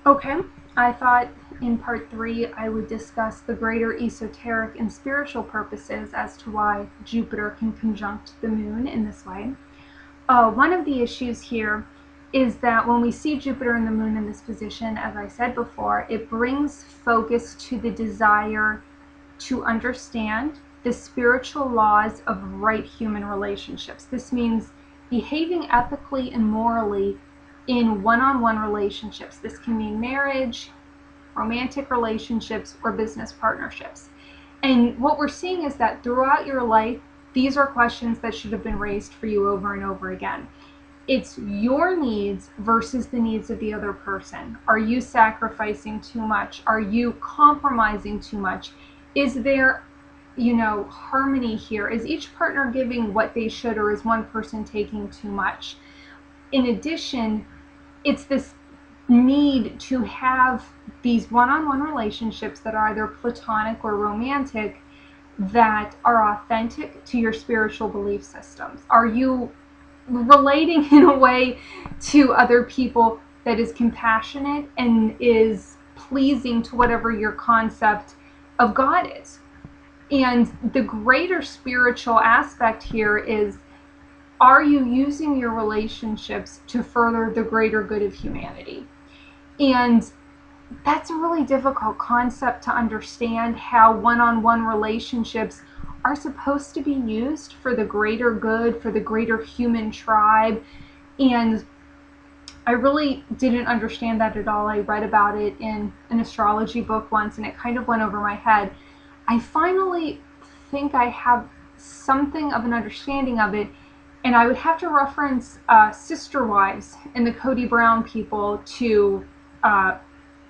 Okay, I thought in part 3 I would discuss the greater esoteric and spiritual purposes as to why Jupiter can conjunct the moon in this way. One of the issues here is that when we see Jupiter and the moon in this position, as I said before, it brings focus to the desire to understand the spiritual laws of right human relationships. This means behaving ethically and morally in one-on-one relationships. This can mean marriage, romantic relationships, or business partnerships. And what we're seeing is that throughout your life, these are questions that should have been raised for you over and over again. It's your needs versus the needs of the other person. Are you sacrificing too much? Are you compromising too much? Is there, harmony here? Is each partner giving what they should, or is one person taking too much? In addition, it's this need to have these one-on-one relationships that are either platonic or romantic that are authentic to your spiritual belief systems. Are you relating in a way to other people that is compassionate and is pleasing to whatever your concept of God is? And the greater spiritual aspect here is, are you using your relationships to further the greater good of humanity? And that's a really difficult concept to understand, how one-on-one relationships are supposed to be used for the greater good, for the greater human tribe. And I really didn't understand that at all. I read about it in an astrology book once, and it kind of went over my head. I finally think I have something of an understanding of it, and I would have to reference Sister Wives and the Cody Brown people to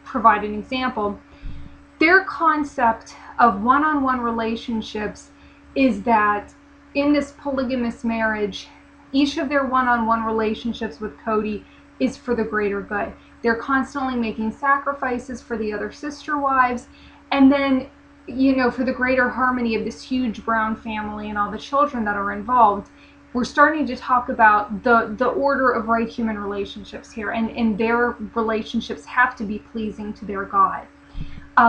provide an example. Their concept of one-on-one relationships is that in this polygamous marriage, each of their one-on-one relationships with Cody is for the greater good. They're constantly making sacrifices for the other sister wives, and then, for the greater harmony of this huge Brown family and all the children that are involved. We're starting to talk about the order of right human relationships here, and their relationships have to be pleasing to their God.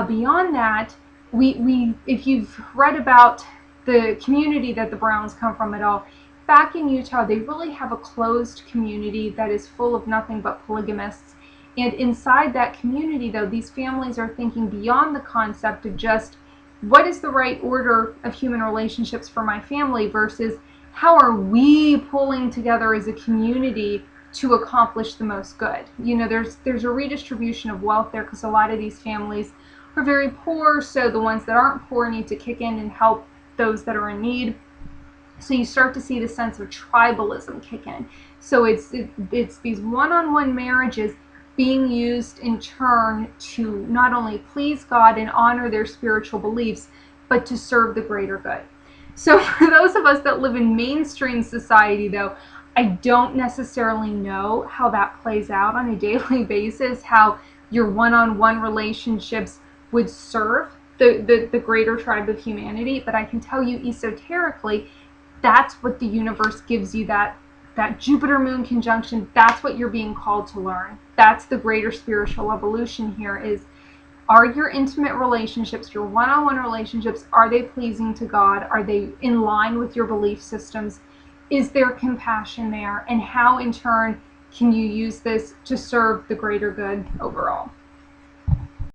Beyond that, we if you've read about the community that the Browns come from at all, back in Utah, they really have a closed community that is full of nothing but polygamists. And inside that community, though, these families are thinking beyond the concept of just what is the right order of human relationships for my family versus how are we pulling together as a community to accomplish the most good. There's a redistribution of wealth there, because a lot of these families are very poor, so the ones that aren't poor need to kick in and help those that are in need. So you start to see the sense of tribalism kick in. So it's these one-on-one marriages being used in turn to not only please God and honor their spiritual beliefs, but to serve the greater good. So for those of us that live in mainstream society, though, I don't necessarily know how that plays out on a daily basis, how your one-on-one relationships would serve the greater tribe of humanity. But I can tell you esoterically, that's what the universe gives you, that Jupiter-Moon conjunction. That's what you're being called to learn. That's the greater spiritual evolution here is, are your intimate relationships, your one-on-one relationships, are they pleasing to God? Are they in line with your belief systems? Is there compassion there? And how, in turn, can you use this to serve the greater good overall?